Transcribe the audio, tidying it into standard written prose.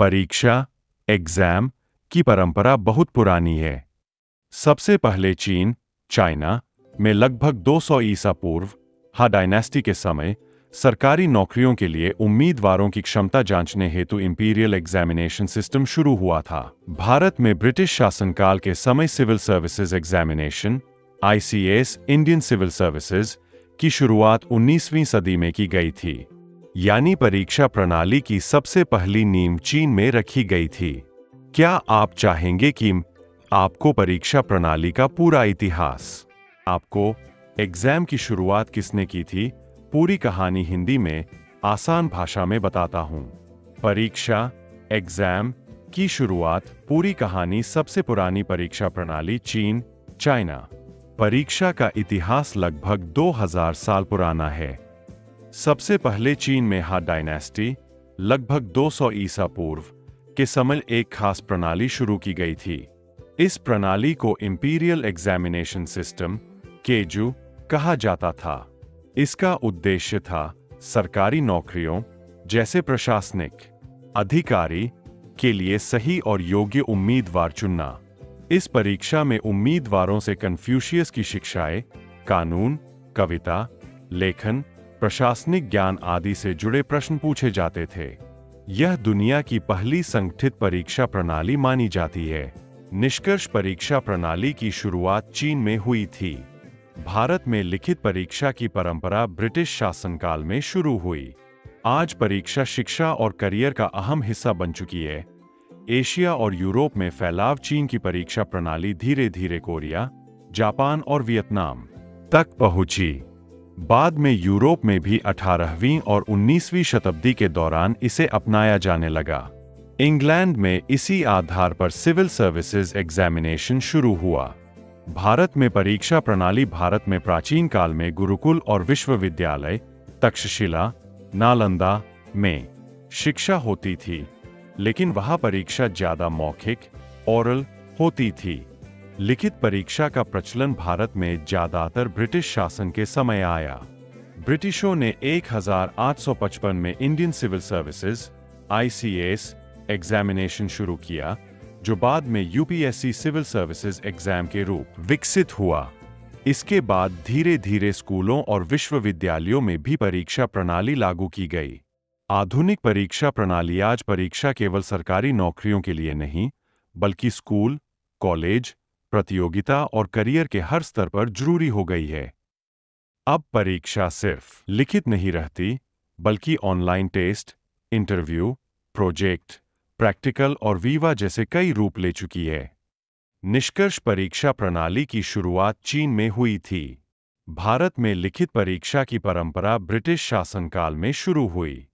परीक्षा, एग्जाम की परंपरा बहुत पुरानी है। सबसे पहले चीन, चाइना में लगभग 200 ईसा पूर्व हा डायनेस्टी के समय सरकारी नौकरियों के लिए उम्मीदवारों की क्षमता जांचने हेतु इंपीरियल एग्जामिनेशन सिस्टम शुरू हुआ था। भारत में ब्रिटिश शासनकाल के समय civil services examination (ICAS) Indian civil services की शुरुआत 19वीं सदी में की गई थी। यानी परीक्षा प्रणाली की सबसे पहली नींव चीन में रखी गई थी। क्या आप चाहेंगे कि आपको परीक्षा प्रणाली का पूरा इतिहास, आपको एग्जाम की शुरुआत किसने की थी, पूरी कहानी हिंदी में आसान भाषा में बताता हूं। परीक्षा, एग्जाम की शुरुआत, पूरी कहानी। सबसे पुरानी परीक्षा प्रणाली चीन, चाइना। परीक्षा का इतिहास लगभग 2000 साल पुराना है। सबसे पहले चीन में हा डायनेस्टी लगभग 200 ईसा पूर्व के समय एक खास प्रणाली शुरू की गई थी। इस प्रणाली को इंपीरियल एग्जामिनेशन सिस्टम (केजू) कहा जाता था। इसका उद्देश्य था सरकारी नौकरियों जैसे प्रशासनिक अधिकारी के लिए सही और योग्य उम्मीदवार चुनना। इस परीक्षा में उम्मीदवारों से कन्फ्यूशियस की शिक्षाएं, कानून, कविता, लेखन, प्रशासनिक ज्ञान आदि से जुड़े प्रश्न पूछे जाते थे। यह दुनिया की पहली संगठित परीक्षा प्रणाली मानी जाती है। निष्कर्ष, परीक्षा प्रणाली की शुरुआत चीन में हुई थी। भारत में लिखित परीक्षा की परंपरा ब्रिटिश शासनकाल में शुरू हुई। आज परीक्षा शिक्षा और करियर का अहम हिस्सा बन चुकी है। एशिया और यूरोप में फैलाव चीन की परीक्षा प्रणाली धीरे धीरे कोरिया, जापान और वियतनाम तक पहुंची। बाद में यूरोप में भी 18वीं और 19वीं शताब्दी के दौरान इसे अपनाया जाने लगा। इंग्लैंड में इसी आधार पर सिविल सर्विसेज एग्जामिनेशन शुरू हुआ। भारत में परीक्षा प्रणाली, भारत में प्राचीन काल में गुरुकुल और विश्वविद्यालय तक्षशिला, नालंदा में शिक्षा होती थी, लेकिन वहां परीक्षा ज्यादा मौखिक ओरल होती थी। लिखित परीक्षा का प्रचलन भारत में ज्यादातर ब्रिटिश शासन के समय आया। ब्रिटिशों ने 1855 में Indian civil services (ICAS) examination शुरू किया, जो बाद में UPSC सिविल सर्विसेज एग्जाम के रूप विकसित हुआ। इसके बाद धीरे धीरे स्कूलों और विश्वविद्यालयों में भी परीक्षा प्रणाली लागू की गई। आधुनिक परीक्षा प्रणाली आज परीक्षा केवल सरकारी नौकरियों के लिए नहीं, बल्कि स्कूल, कॉलेज, प्रतियोगिता और करियर के हर स्तर पर जरूरी हो गई है। अब परीक्षा सिर्फ लिखित नहीं रहती, बल्कि online test, interview, project, practical और वीवा जैसे कई रूप ले चुकी है। निष्कर्ष, परीक्षा प्रणाली की शुरुआत चीन में हुई थी। भारत में लिखित परीक्षा की परंपरा ब्रिटिश शासनकाल में शुरू हुई।